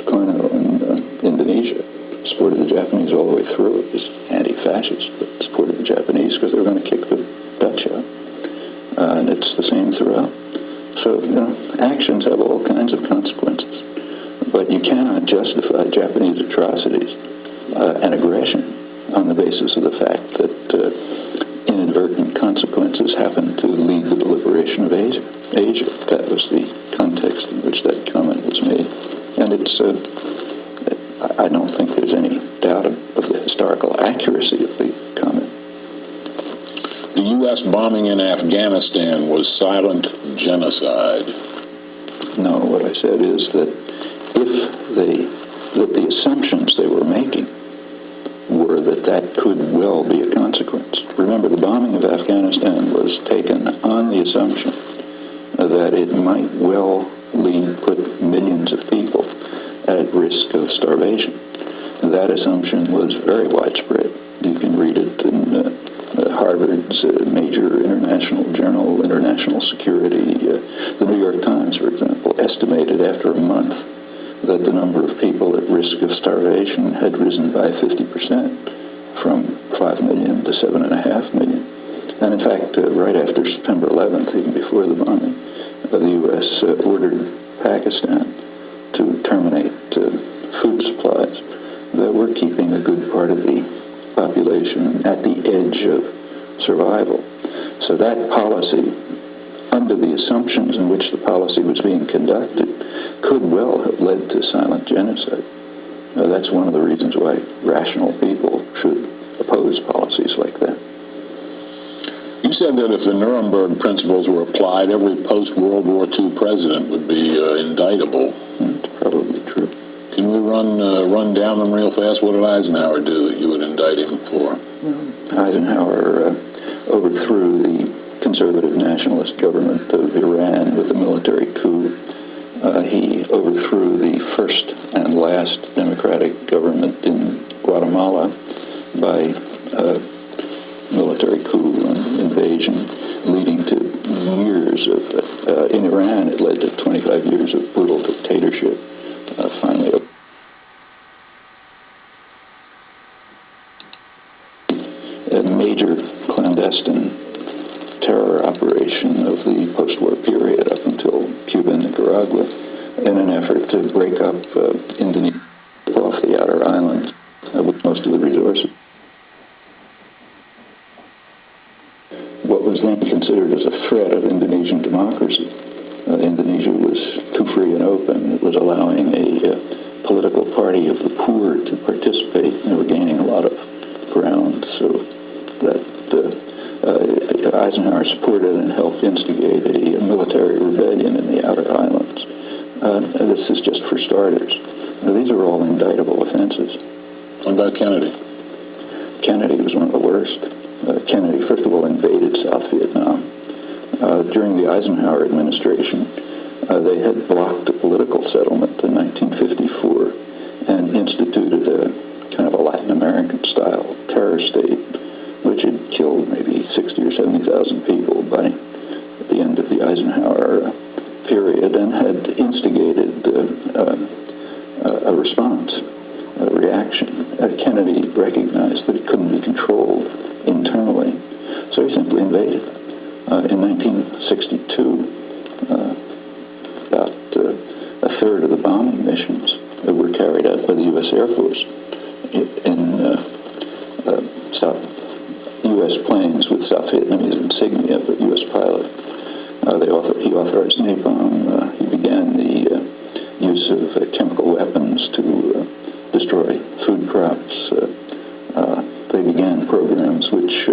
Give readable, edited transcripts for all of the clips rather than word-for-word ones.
Sukarno in Indonesia supported the Japanese all the way through. It was anti-fascist, but supported the Japanese because they were going to kick the Dutch out. And it's the same throughout. So, actions have all kinds of consequences. But you cannot justify Japanese atrocities and aggression on the basis of the fact that inadvertent consequences happen to lead to the liberation of Asia. That was the context in which that comment was made. And it's, I don't think there's any doubt of the historical accuracy of the comment. The U.S. bombing in Afghanistan was silent genocide. No, what I said is that the assumptions they were making were that could well be a consequence. Remember, the bombing of Afghanistan was taken on the assumption that it might well put millions of people at risk of starvation. That assumption was very widespread. You can read it in Harvard's major international journal, International Security. The New York Times, for example, estimated after a month that the number of people at risk of starvation had risen by 50%, from 5 million to 7.5 million. And in fact, right after September 11th, even before the bombing, the U.S. ordered Pakistan to terminate food supplies that were keeping a good part of the population at the edge of survival. So that policy, under the assumptions in which the policy was being conducted, could well have led to silent genocide. That's one of the reasons why rational people should oppose policies like that. You said that if the Nurenburg principles were applied, every post-World War II president would be indictable. That's probably true. Can we run down them real fast? What did Eisenhower do that you would indict him for? Eisenhower overthrew the conservative nationalist government of Iran with a military coup. He overthrew the first and last democratic government in Guatemala by military coup and invasion, leading to years of, in Iran, it led to 25 years of brutal dictatorship. Finally, a major clandestine terror operation of the post-war period up until Cuba and Nicaragua in an effort to break up Indonesia off the outer islands with most of the resources. What was then considered as a threat of Indonesian democracy. Indonesia was too free and open. It was allowing a political party of the poor to participate. They were gaining a lot of ground, so that Eisenhower supported and helped instigate a military rebellion in the outer islands. This is just for starters. These are all indictable offenses. What about Kennedy? Kennedy was one of the worst. Kennedy, first of all, invaded South Vietnam. During the Eisenhower administration, they had blocked a political settlement in 1954 and instituted a kind of a Latin American-style terror state, which had killed maybe 60 or 70,000 people by the end of the Eisenhower period, and had instigated a response, a reaction. Kennedy recognized that it couldn't be controlled internally, so he simply invaded. In 1962, about a third of the bombing missions that were carried out by the U.S. Air Force in U.S. planes with South Vietnamese insignia, but U.S. pilot. He authorized napalm. He began the use of chemical weapons to destroy food crops. They began programs which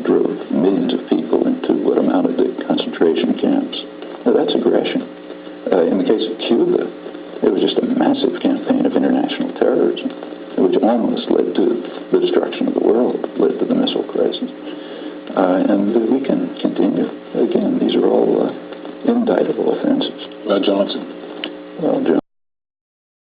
drove millions of people into what amounted to concentration camps. Now, that's aggression. In the case of Cuba, it was just a massive campaign of international terrorism, which almost led to the destruction of the world, led to the missile crisis. And we can continue. Again, these are all indictable offenses. Johnson? Well, Johnson.